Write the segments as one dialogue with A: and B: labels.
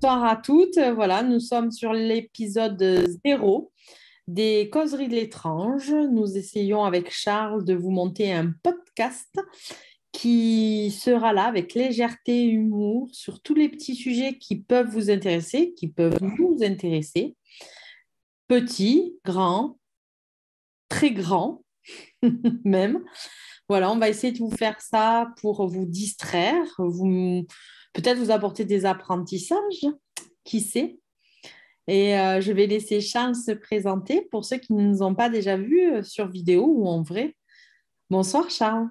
A: Bonsoir à toutes. Voilà, nous sommes sur l'épisode 0 des Causeries de l'étrange. Nous essayons avec Charles de vous monter un podcast qui sera là avec légèreté et humour sur tous les petits sujets qui peuvent vous intéresser, qui peuvent nous intéresser, petits, grands, très grands même. Voilà, on va essayer de vous faire ça pour vous distraire, peut-être vous apporter des apprentissages, qui sait. Et je vais laisser Charles se présenter pour ceux qui ne nous ont pas déjà vus sur vidéo ou en vrai. Bonsoir Charles.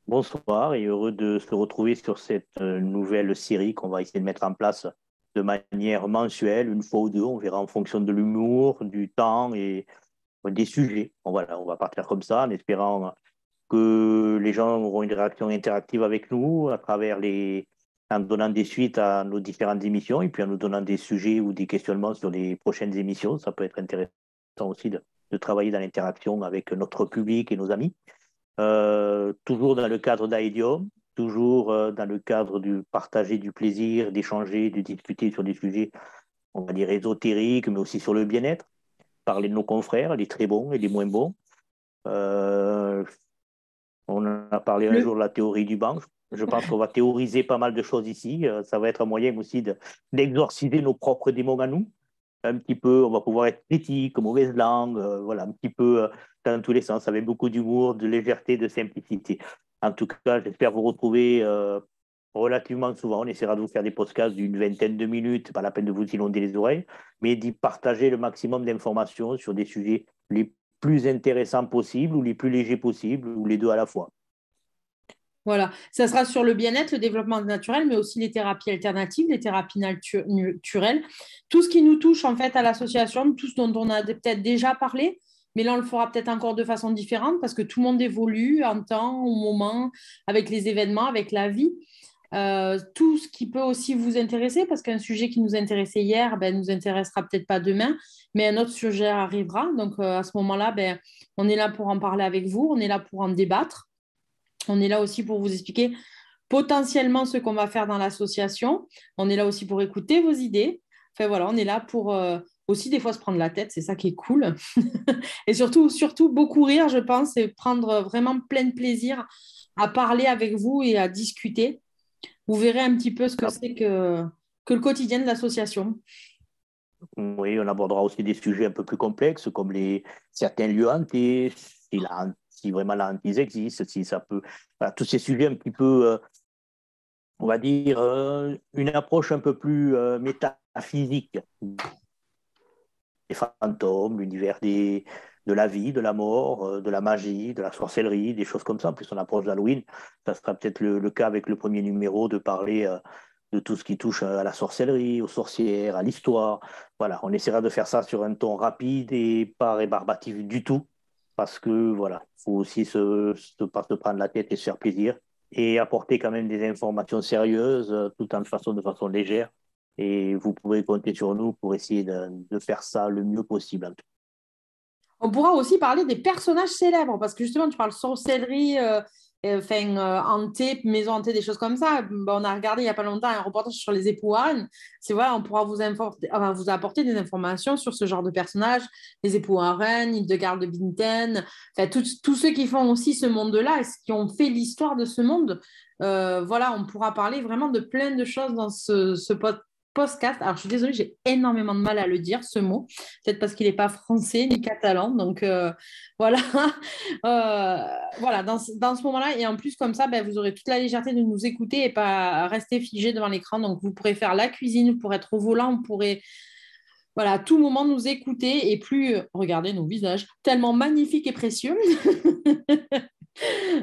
B: Bonsoir et heureux de se retrouver sur cette nouvelle série qu'on va essayer de mettre en place de manière mensuelle, une fois ou deux. On verra en fonction de l'humour, du temps et des sujets. Bon, voilà, on va partir comme ça en espérant que les gens auront une réaction interactive avec nous en donnant des suites à nos différentes émissions et puis en nous donnant des sujets ou des questionnements sur les prochaines émissions. Ça peut être intéressant aussi de travailler dans l'interaction avec notre public et nos amis. Toujours dans le cadre d'Aidium, toujours dans le cadre du partager du plaisir, d'échanger, de discuter sur des sujets, on va dire ésotériques, mais aussi sur le bien-être, parler de nos confrères, les très bons et les moins bons. Euh, on a parlé un
A: Le-
B: jour de la théorie du banc. Je pense qu'on va théoriser pas mal de choses ici. Ça va être un moyen aussi d'exorciser nos propres démons à nous. Un petit peu, on va pouvoir être critique, mauvaise langue, voilà, un petit peu dans tous les sens, avec beaucoup d'humour, de légèreté, de simplicité. En tout cas, j'espère vous retrouver relativement souvent. On essaiera de vous faire des podcasts d'une vingtaine de minutes, pas la peine de vous inonder les oreilles, mais d'y partager le maximum d'informations sur des sujets les plus intéressants possibles ou les plus légers possibles, ou les deux à la fois.
A: Voilà, ça sera sur le bien-être, le développement naturel, mais aussi les thérapies alternatives, les thérapies naturelles, tout ce qui nous touche en fait à l'association, tout ce dont on a peut-être déjà parlé, mais là on le fera peut-être encore de façon différente parce que tout le monde évolue en temps, au moment, avec les événements, avec la vie. Tout ce qui peut aussi vous intéresser, parce qu'un sujet qui nous intéressait hier, ben, nous intéressera peut-être pas demain, mais un autre sujet arrivera. Donc à ce moment-là, ben, on est là pour en parler avec vous, on est là pour en débattre. On est là aussi pour vous expliquer potentiellement ce qu'on va faire dans l'association. On est là aussi pour écouter vos idées. Enfin voilà, on est là pour aussi des fois se prendre la tête, c'est ça qui est cool. Et surtout beaucoup rire, je pense, et prendre vraiment plein de plaisir à parler avec vous et à discuter. Vous verrez un petit peu ce que c'est que le quotidien de l'association.
B: Oui, on abordera aussi des sujets un peu plus complexes, comme certains lieux hantés, si vraiment la hantise existe, si ça peut. Voilà, tous ces sujets un petit peu, on va dire, une approche un peu plus métaphysique des fantômes, de la vie, de la mort, de la magie, de la sorcellerie, des choses comme ça. En plus, on approche d'Halloween. Ça sera peut-être le cas avec le premier numéro de parler de tout ce qui touche à la sorcellerie, aux sorcières, à l'histoire. Voilà, on essaiera de faire ça sur un ton rapide et pas rébarbatif du tout. Parce que voilà, il faut aussi pas se prendre la tête et se faire plaisir et apporter quand même des informations sérieuses, tout de façon légère. Et vous pourrez compter sur nous pour essayer de faire ça le mieux possible, en tout
A: On pourra aussi parler des personnages célèbres, parce que justement, tu parles sorcellerie, enfin, hantée, maison hantée, des choses comme ça. Ben, on a regardé il n'y a pas longtemps un reportage sur les époux Warren. C'est vrai, on pourra vous apporter des informations sur ce genre de personnages, les époux Warren, Hildegard de Bingen, enfin, tous ceux qui font aussi ce monde-là et qui ont fait l'histoire de ce monde. Voilà, on pourra parler vraiment de plein de choses dans ce podcast. Alors, je suis désolée, j'ai énormément de mal à le dire, ce mot. Peut-être parce qu'il n'est pas français ni catalan. Donc, voilà. Voilà, dans ce moment-là. Et en plus, comme ça, ben, vous aurez toute la légèreté de nous écouter et pas rester figé devant l'écran. Donc, vous pourrez faire la cuisine, pour être au volant, vous pourrez, voilà, à tout moment nous écouter et plus regarder nos visages tellement magnifiques et précieux.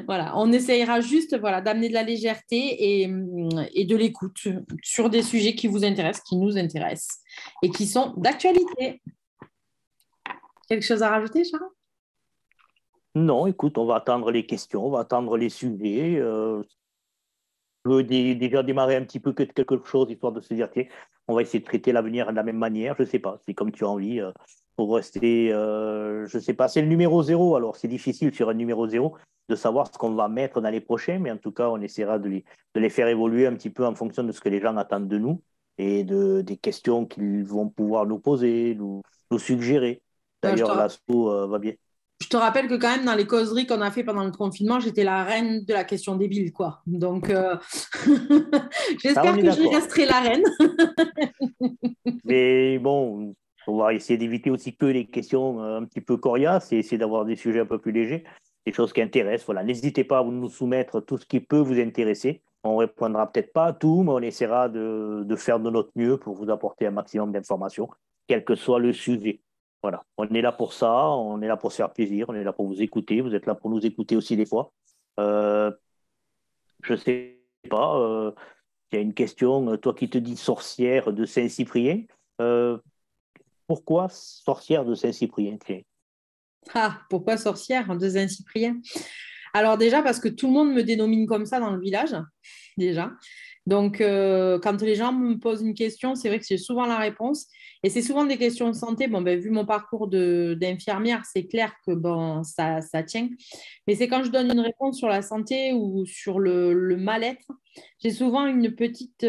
A: Voilà, on essayera juste voilà, d'amener de la légèreté et de l'écoute sur des sujets qui vous intéressent, qui nous intéressent et qui sont d'actualité. Quelque chose à rajouter, Charles?
B: Non, écoute, on va attendre les questions, on va attendre les sujets. Je veux déjà démarrer un petit peu quelque chose, histoire de se dire, tiens, on va essayer de traiter l'avenir de la même manière. Je ne sais pas, c'est comme tu as envie. Pour rester, je ne sais pas, c'est le numéro zéro, alors c'est difficile sur un numéro zéro de savoir ce qu'on va mettre dans les prochains, mais en tout cas, on essaiera de les faire évoluer un petit peu en fonction de ce que les gens attendent de nous. et des questions qu'ils vont pouvoir nous poser, nous suggérer.
A: Ouais,
B: D'ailleurs, l'assaut va bien.
A: je te rappelle que quand même, dans les causeries qu'on a fait pendant le confinement, j'étais la reine de la question débile, quoi. Donc,
B: Ça, on
A: j'espère
B: est
A: que j'y
B: d'accord.
A: resterai la reine.
B: Mais bon, on va essayer d'éviter aussi que les questions un petit peu coriaces et essayer d'avoir des sujets un peu plus légers, des choses qui intéressent. Voilà, n'hésitez pas à nous soumettre tout ce qui peut vous intéresser. On répondra peut-être pas à tout, mais on essaiera de faire de notre mieux pour vous apporter un maximum d'informations, quel que soit le sujet. Voilà, on est là pour ça, on est là pour se faire plaisir, on est là pour vous écouter, vous êtes là pour nous écouter aussi des fois. Euh, je sais pas, il y a une question, toi qui te dis sorcière de Saint-Cyprien. Euh, Pourquoi sorcière de Saint-Cyprien? Tiens.
A: Ah, pourquoi sorcière de Saint-Cyprien? Alors déjà, parce que tout le monde me dénomine comme ça dans le village, déjà. Donc, quand les gens me posent une question, c'est vrai que j'ai souvent la réponse. Et c'est souvent des questions de santé. Bon, ben, vu mon parcours d'infirmière, c'est clair que bon, ça tient. Mais c'est quand je donne une réponse sur la santé ou sur le mal-être, j'ai souvent une petite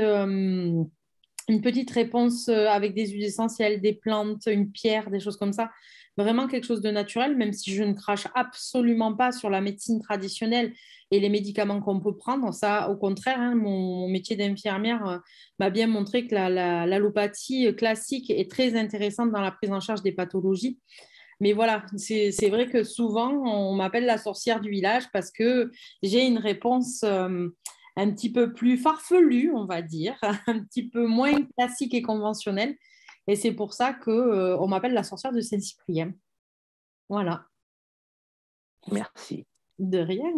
A: réponse avec des huiles essentielles, des plantes, une pierre, des choses comme ça. Vraiment quelque chose de naturel, même si je ne crache absolument pas sur la médecine traditionnelle et les médicaments qu'on peut prendre. Ça, au contraire, hein, mon métier d'infirmière m'a bien montré que l'allopathie classique est très intéressante dans la prise en charge des pathologies. Mais voilà, c'est vrai que souvent, on m'appelle la sorcière du village parce que j'ai une réponse un petit peu plus farfelue, on va dire, un petit peu moins classique et conventionnelle. Et c'est pour ça que, on m'appelle la sorcière de Saint-Cyprien. Voilà,
B: Merci.
A: de rien.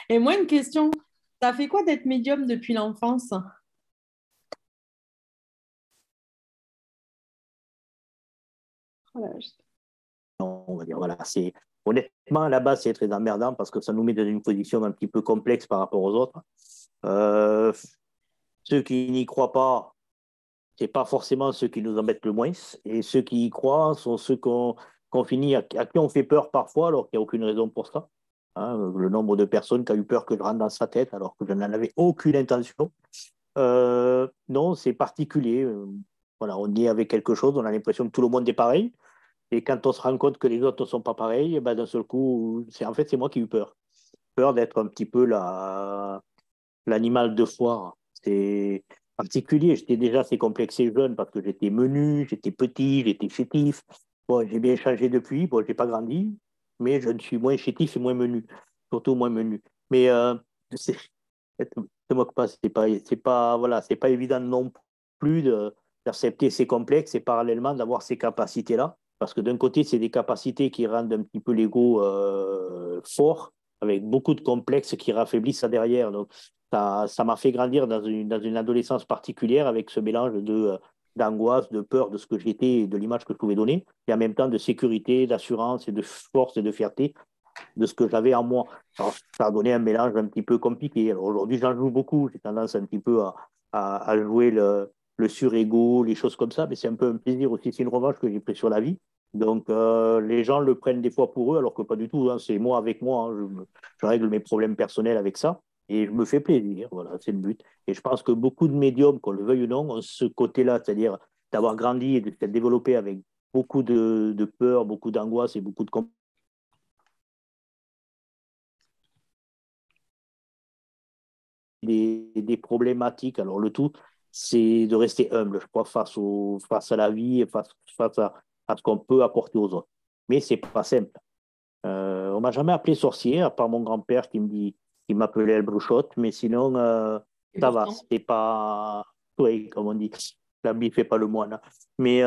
A: Et moi, une question, ça fait quoi d'être médium depuis l'enfance? Voilà,
B: On va dire, voilà, c'est honnêtement, à la base, c'est très emmerdant parce que ça nous met dans une position un petit peu complexe par rapport aux autres. Euh, Ceux qui n'y croient pas, c'est pas forcément ceux qui nous embêtent le moins. Et ceux qui y croient sont ceux qu'on finit, à qui on fait peur parfois, alors qu'il n'y a aucune raison pour ça. Hein, le nombre de personnes qui ont eu peur que je rentre dans sa tête, alors que je n'en avais aucune intention. Non, c'est particulier. Voilà, on est avec quelque chose, on a l'impression que tout le monde est pareil. Et quand on se rend compte que les autres ne sont pas pareils, eh ben, d'un seul coup, en fait, c'est moi qui ai eu peur. Peur d'être un petit peu l'animal de foire. C'est particulier. J'étais déjà assez complexé jeune parce que j'étais menu, j'étais petit, j'étais chétif. Bon, j'ai bien changé depuis. Bon, j'ai pas grandi, mais je ne suis moins chétif et moins menu. Surtout moins menu. Mais c'est, ne te moque pas, voilà, c'est pas évident non plus d'accepter ces complexes et parallèlement d'avoir ces capacités-là. Parce que d'un côté, c'est des capacités qui rendent un petit peu l'ego fort, avec beaucoup de complexes qui raffaiblissent ça derrière. Donc, ça m'a fait grandir dans une adolescence particulière avec ce mélange d'angoisse, de peur de ce que j'étais et de l'image que je pouvais donner, et en même temps de sécurité, d'assurance et de force et de fierté de ce que j'avais en moi. Alors, ça a donné un mélange un petit peu compliqué. Alors, aujourd'hui, j'en joue beaucoup. J'ai tendance un petit peu à jouer le surego, les choses comme ça, mais c'est un peu un plaisir aussi. C'est une revanche que j'ai pris sur la vie. Donc, les gens le prennent des fois pour eux, alors que pas du tout. Hein. C'est moi avec moi. Hein. Je règle mes problèmes personnels avec ça. Et je me fais plaisir. Voilà, c'est le but. Et je pense que beaucoup de médiums, qu'on le veuille ou non, ont ce côté-là, c'est-à-dire d'avoir grandi et de s'être développé avec beaucoup de peur, beaucoup d'angoisse et beaucoup de des problématiques. Alors, le tout, c'est de rester humble, je crois, face à la vie et face à ce qu'on peut apporter aux autres. Mais c'est pas simple. On m'a jamais appelé sorcier, à part mon grand-père qui m'appelait El Bruchotte, mais sinon,
A: et
B: ça va.
A: pourtant.
B: C'est pas, oui, comme on dit, l'habit fait pas le moine. Hein. Mais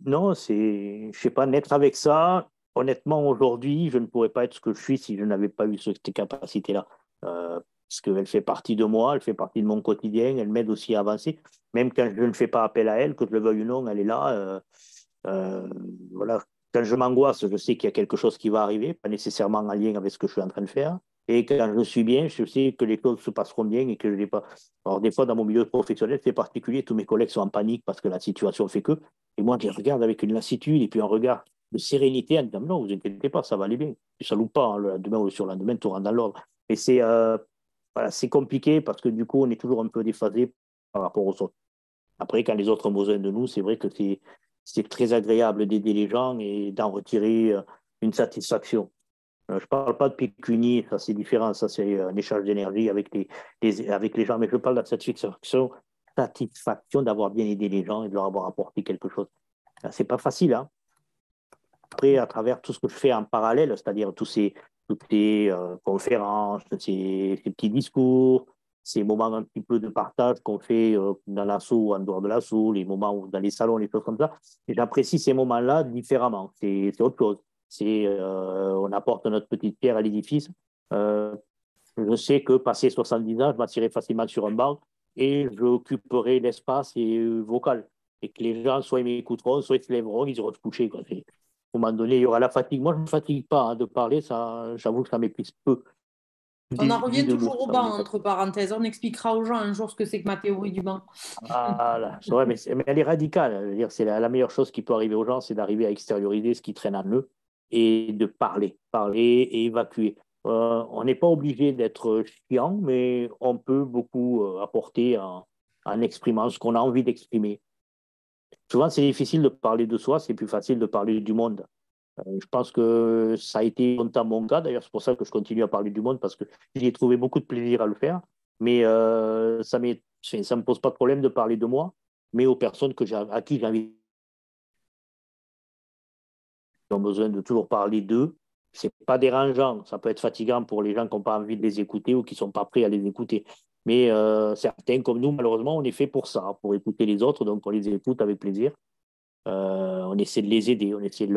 B: non, je sais pas, naître avec ça, honnêtement, aujourd'hui, je ne pourrais pas être ce que je suis si je n'avais pas eu cette capacité-là. Parce qu'elle fait partie de moi, elle fait partie de mon quotidien, elle m'aide aussi à avancer. Même quand je ne fais pas appel à elle, que je le veuille ou non, elle est là. Euh, voilà. Quand je m'angoisse, je sais qu'il y a quelque chose qui va arriver, pas nécessairement en lien avec ce que je suis en train de faire. Et quand je suis bien, je sais que les choses se passeront bien et que je n'ai pas. Alors, des fois, dans mon milieu professionnel, c'est particulier, tous mes collègues sont en panique parce que la situation fait que. Et moi, je les regarde avec une lassitude et puis un regard de sérénité en disant non, vous inquiétez pas, ça va aller bien. Et ça loupe pas, hein, le lendemain ou le surlendemain, tout rentre dans l'ordre. Et voilà, c'est compliqué parce que du coup, on est toujours un peu déphasé par rapport aux autres. Après, quand les autres ont besoin de nous, c'est vrai que c'est très agréable d'aider les gens et d'en retirer une satisfaction. Je ne parle pas de pécunier, ça c'est différent, ça c'est un échange d'énergie avec les gens, mais je parle de la satisfaction d'avoir bien aidé les gens et de leur avoir apporté quelque chose. C'est pas facile, hein. Après, à travers tout ce que je fais en parallèle, c'est-à-dire toutes ces conférences, ces petits discours, ces moments un petit peu de partage qu'on fait dans l'assaut ou en dehors de l'assaut, les moments dans les salons, les choses comme ça, et j'apprécie ces moments-là différemment. C'est autre chose. On apporte notre petite pierre à l'édifice. Euh, je sais que passé 70 ans, je m'assirai facilement sur un banc et j'occuperai l'espace vocal. Et que les gens, soit ils m'écouteront, soit ils se lèveront, ils iront se coucher, quoi. À un moment donné, il y aura la fatigue. Moi, je ne me fatigue pas de parler, ça, j'avoue que ça m'épuise peu.
A: On en
B: Dis
A: revient
B: de mots,
A: toujours au
B: ça va
A: banc,
B: me
A: entre
B: fatiguer.
A: parenthèses. On expliquera aux gens un jour ce que c'est que ma théorie du banc.
B: Voilà, c'est vrai, mais elle est radicale. Je veux dire, c'est la meilleure chose qui peut arriver aux gens, c'est d'arriver à extérioriser ce qui traîne en eux et de parler et évacuer. On n'est pas obligé d'être chiant, mais on peut beaucoup apporter en exprimant ce qu'on a envie d'exprimer. Souvent, c'est difficile de parler de soi, c'est plus facile de parler du monde. Je pense que ça a été longtemps mon cas. D'ailleurs, c'est pour ça que je continue à parler du monde parce que j'ai trouvé beaucoup de plaisir à le faire. Mais ça me pose pas de problème de parler de moi, mais aux personnes à qui j'ai envie, qui ont besoin de toujours parler d'eux. C'est pas dérangeant. Ça peut être fatigant pour les gens qui n'ont pas envie de les écouter ou qui sont pas prêts à les écouter. Mais certains comme nous, malheureusement, on est fait pour ça, pour écouter les autres. Donc, on les écoute avec plaisir. On essaie de les aider, on essaie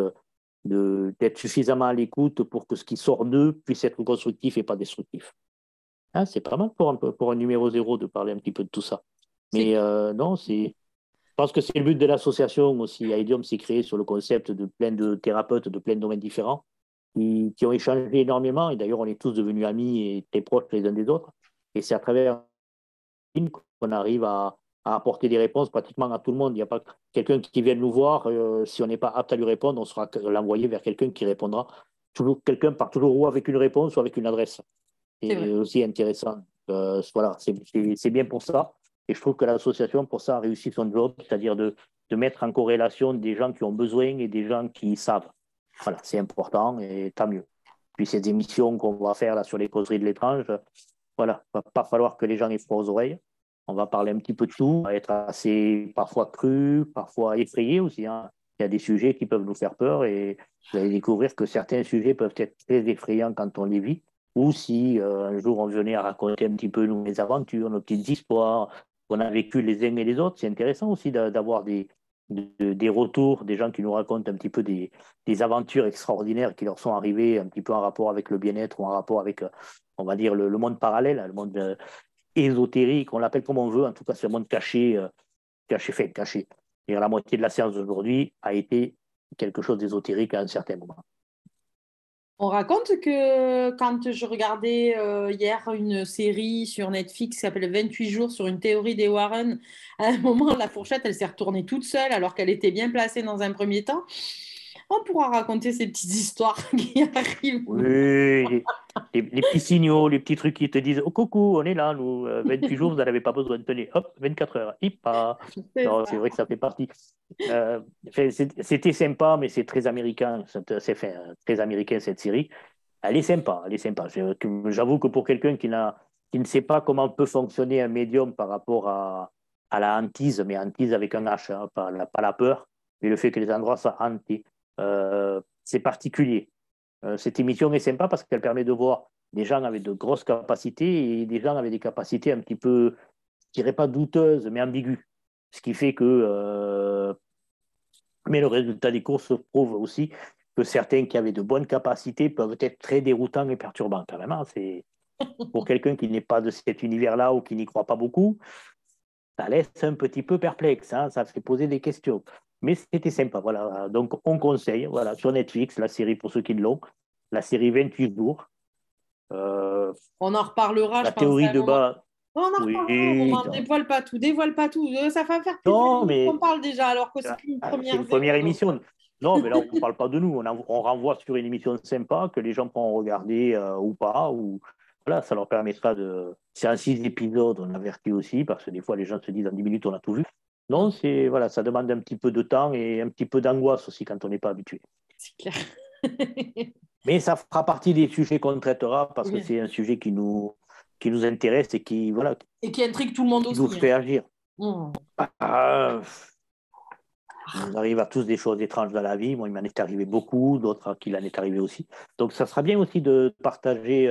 B: d'être suffisamment à l'écoute pour que ce qui sort d'eux puisse être constructif et pas destructif. Hein, c'est pas mal pour un numéro zéro de parler un petit peu de tout ça.
A: C'est
B: Mais
A: clair.
B: non, je pense que c'est le but de l'association aussi. Idiom s'est créé sur le concept de plein de thérapeutes de plein de domaines différents qui ont échangé énormément. Et d'ailleurs, on est tous devenus amis et très proches les uns des autres. Et c'est à travers qu'on arrive à apporter des réponses pratiquement à tout le monde. Il n'y a pas quelqu'un qui vient nous voir. Si on n'est pas apte à lui répondre, on sera l'envoyer vers quelqu'un qui répondra. Toujours, quelqu'un part toujours ou avec une réponse ou avec une adresse.
A: C'est
B: C'est
A: vrai.
B: aussi intéressant. Voilà, c'est bien pour ça. Et je trouve que l'association, pour ça, a réussi son job, c'est-à-dire de mettre en corrélation des gens qui ont besoin et des gens qui savent. Voilà, c'est important et tant mieux. Puis ces émissions qu'on va faire là sur les causeries de l'étrange, voilà, il ne va pas falloir que les gens aient froid aux oreilles. On va parler un petit peu de tout, on va être assez parfois cru, parfois effrayé aussi, hein. Il y a des sujets qui peuvent nous faire peur et vous allez découvrir que certains sujets peuvent être très effrayants quand on les vit. Ou si un jour on venait à raconter un petit peu nos aventures, nos petites histoires qu'on a vécues les uns et les autres, c'est intéressant aussi d'avoir des retours, des gens qui nous racontent un petit peu des aventures extraordinaires qui leur sont arrivées, un petit peu en rapport avec le bien-être ou en rapport avec, on va dire, le monde parallèle, le monde ésotérique, on l'appelle comme on veut, en tout cas, c'est un monde caché, caché. Et la moitié de la séance d'aujourd'hui a été quelque chose d'ésotérique à un certain moment.
A: On raconte que quand je regardais hier une série sur Netflix qui s'appelle 28 jours sur une théorie des Warren, à un moment, la fourchette, elle s'est retournée toute seule alors qu'elle était bien placée dans un premier temps. On pourra raconter ces petites histoires qui arrivent.
B: Oui, les petits signaux, les petits trucs qui te disent: oh, coucou, on est là, nous, 28 jours, vous n'en avez pas besoin de tenir. Hop, 24 heures. Hippa.
A: C'est
B: Non, c'est
A: ça.
B: vrai que ça fait partie. C'était sympa, mais c'est très américain. Très américain cette série. Elle est sympa, elle est sympa. J'avoue que pour quelqu'un qui ne sait pas comment peut fonctionner un médium par rapport à la hantise, mais hantise avec un H, hein, pas la peur, mais le fait que les endroits soient hantés, c'est particulier. Cette émission est sympa parce qu'elle permet de voir des gens avec de grosses capacités et des gens avec des capacités un petit peu, je dirais pas douteuses, mais ambiguës. Ce qui fait que, mais le résultat des courses prouve aussi que certains qui avaient de bonnes capacités peuvent être très déroutants et perturbants quand même, hein. C'est pour quelqu'un qui n'est pas de cet univers-là ou qui n'y croit pas beaucoup, ça laisse un petit peu perplexe, hein, ça fait poser des questions. Mais c'était sympa, voilà. Donc on conseille, voilà, sur Netflix, la série pour ceux qui l'ont, la série 28 jours. Euh,
A: On en reparlera, je
B: la
A: pense,
B: théorie
A: à un
B: de
A: moment.
B: base,
A: On en reparlera à un
B: oui,
A: moment.
B: non,
A: Dévoile pas tout, dévoile pas tout. Ça va faire plus d'une
B: non,
A: minute qu'on
B: mais
A: parle déjà, alors que c'est qu'une
B: c'est
A: première
B: une première
A: zéro. Donc,
B: émission. Non, mais là, on ne parle pas de nous. On renvoie sur une émission sympa que les gens pourront regarder ou pas. Ou, voilà, ça leur permettra de. C'est en 6 épisodes, on avertit aussi, parce que des fois, les gens se disent en 10 minutes, on a tout vu. Non, voilà, ça demande un petit peu de temps et un petit peu d'angoisse aussi quand on n'est pas habitué.
A: C'est clair.
B: Mais ça fera partie des sujets qu'on traitera parce que
A: Oui.
B: c'est un sujet qui nous intéresse et voilà,
A: Et qui intrigue tout le monde
B: qui nous
A: aussi, hein.
B: fait agir.
A: Mm.
B: Ah, il nous arrive à tous des choses étranges dans la vie. Moi, il m'en est arrivé beaucoup, d'autres à qui il en est arrivé aussi. Donc, ça sera bien aussi de partager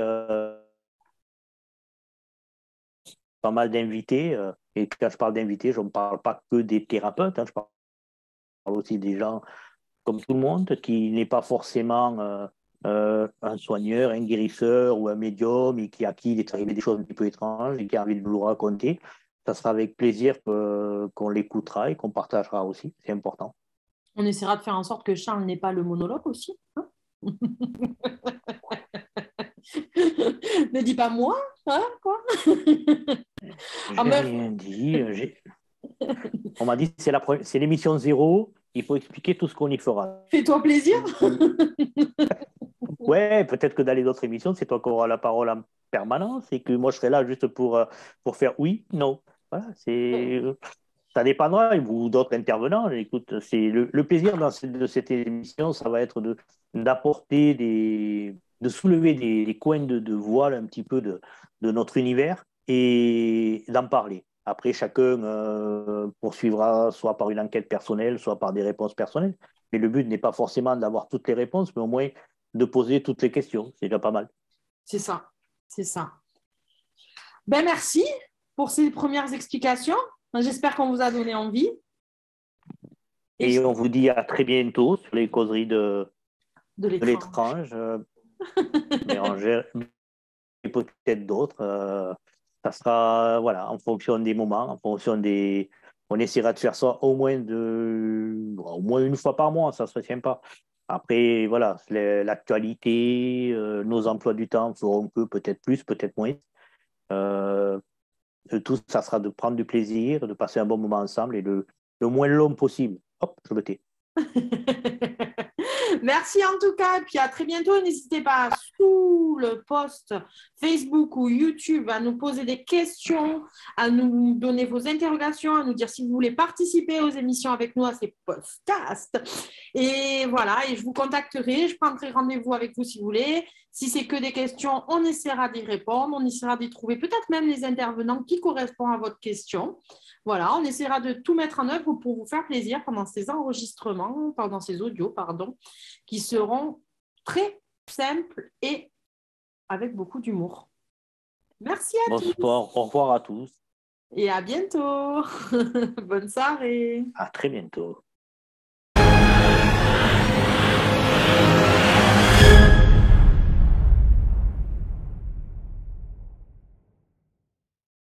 B: pas mal d'invités. Et quand je parle d'invités, je ne parle pas que des thérapeutes, hein, je parle aussi des gens comme tout le monde qui n'est pas forcément un soigneur, un guérisseur ou un médium et à qui il est arrivé des choses un petit peu étranges et qui a envie de nous le raconter. Ça sera avec plaisir qu'on l'écoutera et qu'on partagera aussi. C'est important.
A: On essaiera de faire en sorte que Charles n'ait pas le monologue aussi, hein. Ne dis pas moi, hein, quoi. Ah,
B: J'ai
A: mais
B: rien dit. On m'a dit que c'est l'émission zéro. Il faut expliquer tout ce qu'on y fera.
A: fais-toi plaisir.
B: Ouais, peut-être que dans les autres émissions, c'est toi qui auras la parole en permanence et que moi, je serai là juste pour faire oui, non. Voilà, ça dépendra, ou d'autres intervenants. Écoute, c'est le plaisir de cette émission, ça va être d'apporter de soulever des coins de voile un petit peu de notre univers et d'en parler. Après, chacun poursuivra soit par une enquête personnelle, soit par des réponses personnelles. Mais le but n'est pas forcément d'avoir toutes les réponses, mais au moins de poser toutes les questions. C'est déjà pas mal.
A: C'est ça, c'est ça. Ben merci pour ces premières explications. J'espère qu'on vous a donné envie. Et
B: Et on vous dit à très bientôt sur les causeries
A: de
B: de
A: l'étrange.
B: l'étrange. Bérangère et peut-être d'autres. Ça sera voilà, en fonction des moments, en fonction des. On essaiera de faire ça au moins une fois par mois, ça serait sympa. Après, voilà, l'actualité, nos emplois du temps feront que peut-être plus, peut-être moins. Euh, le tout, ça sera de prendre du plaisir, de passer un bon moment ensemble et le moins long possible. Hop, je me tais.
A: Merci en tout cas, et puis à très bientôt. N'hésitez pas sous le post Facebook ou YouTube à nous poser des questions, à nous donner vos interrogations, à nous dire si vous voulez participer aux émissions avec nous à ces podcasts. Et voilà, et je vous contacterai, je prendrai rendez-vous avec vous si vous voulez. Si c'est que des questions, on essaiera d'y répondre, on essaiera d'y trouver peut-être même les intervenants qui correspondent à votre question. Voilà, on essaiera de tout mettre en œuvre pour vous faire plaisir pendant ces enregistrements, pendant ces audios, pardon, qui seront très simples et avec beaucoup d'humour. Merci à tous
B: Bonsoir, au revoir à tous.
A: et à bientôt. Bonne soirée.
B: À très bientôt.